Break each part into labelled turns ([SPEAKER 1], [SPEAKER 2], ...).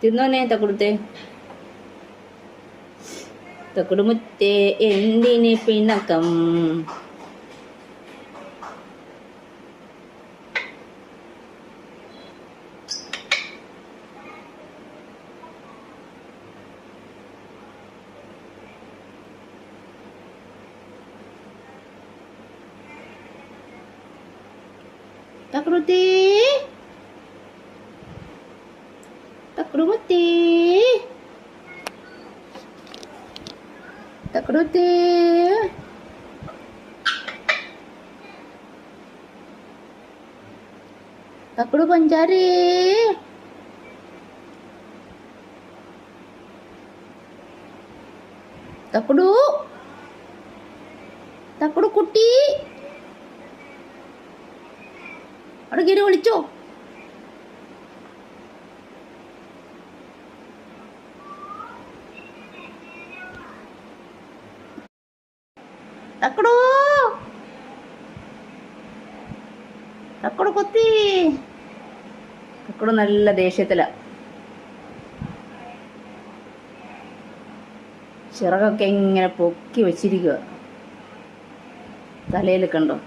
[SPEAKER 1] തിന്നോനെ തക്കുടുത്തെ. തക്കുടുമുത്തേ എന്തിന് പിണക്കം? തക്കുടുത്തേ, തക്കുടുമുത്തേ, തക്കുടുത്തേ, തക്കുടു പഞ്ചാരേ, തക്കുടു, തക്കുടു കുട്ടി, അവിടെ കയറി വിളിച്ചോ? തക്കുടു, തക്കുടു കൊത്തി. തക്കുടു നല്ല ദേഷ്യത്തിലാ. ചിറകൊക്കെ ഇങ്ങനെ പൊക്കി വെച്ചിരിക്കുക. തലയിൽ കണ്ടോ?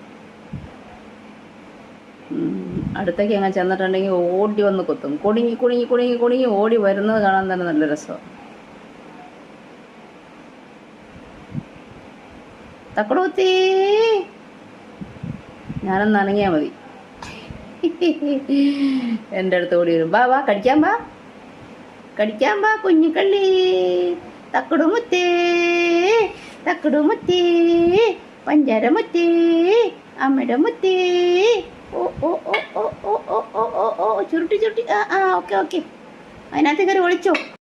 [SPEAKER 1] അടുത്തേക്ക് അങ്ങനെ ചെന്നിട്ടുണ്ടെങ്കിൽ ഓടി വന്ന് കൊത്തും. കുടുങ്ങി കുടുങ്ങി കുടുങ്ങി കുടുങ്ങി ഓടി വരുന്നത് കാണാൻ തന്നെ നല്ല രസമാണ്. തക്കുടു കുത്തി. ഞാനൊന്ന് അനങ്ങിയാൽ മതി, എൻ്റെ അടുത്ത് ഓടി വരും. വാ വാ, കടിക്കാൻ വാ, കടിക്കാൻ വാ കുഞ്ഞിക്കള്ളി. തക്കുടുമുത്തേ, തക്കുടുമുത്തേ, പഞ്ചാരമുത്തേ, അമ്മയുടെ മുത്തേ. ഓ ഓ ഓ ഓ ഓ ഓ ഓ ഓ ചുരുട്ടി ചുരുട്ടി. ആ ആ, ഓക്കെ ഓക്കെ, അതിനകത്ത് കയറി ഒളിച്ചോ.